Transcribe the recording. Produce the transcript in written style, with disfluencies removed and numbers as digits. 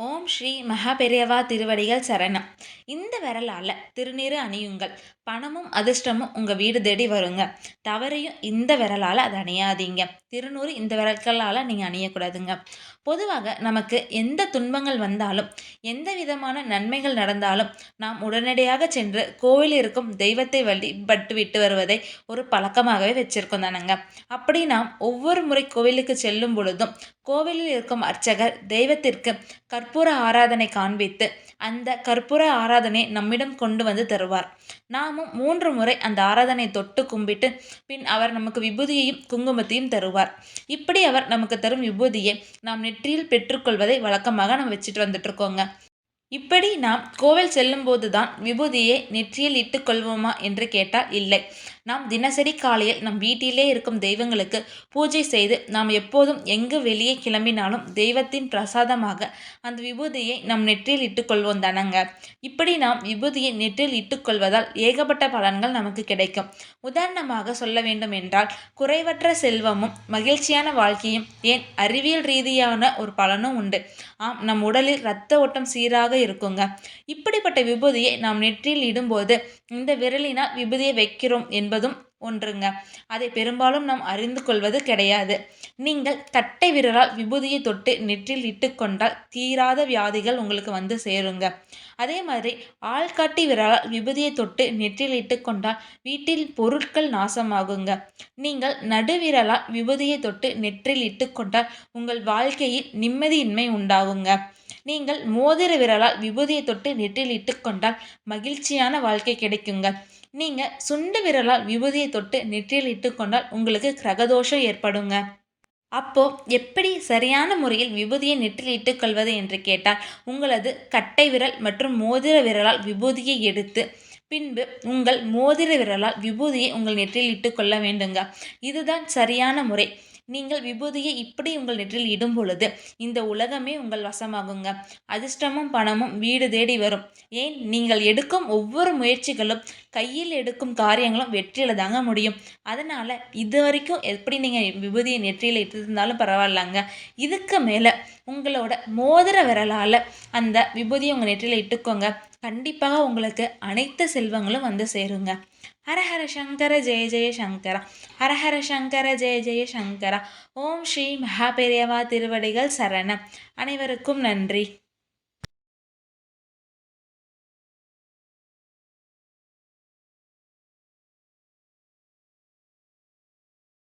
ஓம் ஸ்ரீ மகாபெரியவா திருவடிகள் சரணம். இந்த விரலால் திருநீறு அணியுங்கள். பணமும் அதிர்ஷ்டமும் உங்கள் வீடு தேடி வருங்க. தவறையும் இந்த விரலால் அதை அணியாதீங்க. திருநூறு இந்த விரல்களால் நீங்கள் அணியக்கூடாதுங்க. பொதுவாக நமக்கு எந்த துன்பங்கள் வந்தாலும் எந்த விதமான நன்மைகள் நடந்தாலும் நாம் உடனடியாக சென்று கோவில் இருக்கும் தெய்வத்தை வழிபட்டு விட்டு வருவதை ஒரு பழக்கமாகவே வச்சிருக்கோம் தானங்க. அப்படி நாம் ஒவ்வொரு முறை கோவிலுக்கு செல்லும் பொழுதும் கோவிலில் இருக்கும் அர்ச்சகர் தெய்வத்திற்கு கற்பூர ஆராதனை காண்பித்து அந்த கற்பூர ஆராதனை நம்மிடம் கொண்டு வந்து தருவார். நாமும் 3 முறை அந்த ஆராதனை தொட்டு கும்பிட்டு பின் அவர் நமக்கு விபூதியையும் குங்குமத்தையும் தருவார். இப்படி அவர் நமக்கு தரும் விபூதியை நாம் நெற்றியில் பெற்றுக்கொள்வதை வழக்கமாக நம்ம வச்சுட்டு வந்துட்டு இருக்கோங்க. இப்படி நாம் கோவில் செல்லும்போது தான் விபூதியை நெற்றியில் இட்டுக்கொள்வோமா என்று கேட்டால் இல்லை. நாம் தினசரி காலையில் நம் வீட்டிலே இருக்கும் தெய்வங்களுக்கு பூஜை செய்து நாம் எப்போதும் எங்கு வெளியே கிளம்பினாலும் தெய்வத்தின் பிரசாதமாக அந்த விபூதியை நம் நெற்றியில் இட்டுக்கொள்வோம் தானங்க. இப்படி நாம் விபூதியை நெற்றியில் இட்டுக்கொள்வதால் ஏகப்பட்ட பலன்கள் நமக்கு கிடைக்கும். உதாரணமாக சொல்ல வேண்டும் என்றால் குறைவற்ற செல்வமும் மகிழ்ச்சியான வாழ்க்கையும் ஏன் அறிவியல் ரீதியான ஒரு பலனும் உண்டு. ஆம், நம் உடலில் இரத்த ஓட்டம் சீராக இருக்குங்க. இப்படிப்பட்ட விபூதியை நாம் நெற்றியில் இடும்போது இந்த விரலினால் விபூதியை வைக்கிறோம் என்பதும் ஒன்றுங்க. அதை பெரும்பாலும் நாம் அறிந்து கொள்வது கிடையாது. நீங்கள் கட்டை விரலால் விபூதியை தொட்டு நெற்றில் இட்டுக்கொண்டால் தீராத வியாதிகள் உங்களுக்கு வந்து சேருங்க. அதே மாதிரி ஆள்காட்டி விரலால் விபூதியை தொட்டு நெற்றில் இட்டுக்கொண்டால் வீட்டில் பொருட்கள் நாசமாகுங்க. நீங்கள் நடுவிரலால் விபூதியை தொட்டு நெற்றில் இட்டுக்கொண்டால் உங்கள் வாழ்க்கையில் நிம்மதியின்மை உண்டாகுங்க. நீங்கள் மோதிர விரலால் விபூதியை தொட்டு நெற்றில் இட்டுக்கொண்டால் மகிழ்ச்சியான வாழ்க்கை கிடைக்குங்க. நீங்கள் சுண்டு விரலால் விபூதியை தொட்டு நெற்றியில் இட்டுக்கொண்டால் உங்களுக்கு கிரகதோஷம் ஏற்படுங்க. அப்போ எப்படி சரியான முறையில் விபூதியை நெற்றில் இட்டுக்கொள்வது என்று கேட்டால் உங்களது கட்டை விரல் மற்றும் மோதிர விரலால் விபூதியை எடுத்து பின்பு உங்கள் மோதிர விரலால் விபூதியை உங்கள் நெற்றியில் இட்டுக்கொள்ள வேண்டுங்க. இதுதான் சரியான முறை. நீங்கள் விபூதியை இப்படி உங்கள் நெற்றில் இடும் பொழுது இந்த உலகமே உங்கள் வசமாகுங்க. அதிர்ஷ்டமும் பணமும் வீடு தேடி வரும். ஏன், நீங்கள் எடுக்கும் ஒவ்வொரு முயற்சிகளும் கையில் எடுக்கும் காரியங்களும் வெற்றியில் தாங்க முடியும். அதனால் இது வரைக்கும் எப்படி நீங்கள் விபூதியை நெற்றியில் இட்டிருந்தாலும் பரவாயில்லங்க. இதுக்கு மேலே உங்களோட மோதிர விரலால் அந்த விபூதியை உங்கள் நெற்றியில் இட்டுக்கோங்க. கண்டிப்பாக உங்களுக்கு அனைத்து செல்வங்களும் வந்து சேருங்க. ஹரஹர சங்கர ஜெய ஜெய சங்கரா. ஹரஹர சங்கர ஜெய ஜெய சங்கரா. ஓம் ஸ்ரீ மகாபெரியவா திருவடிகள் சரணம். அனைவருக்கும் நன்றி.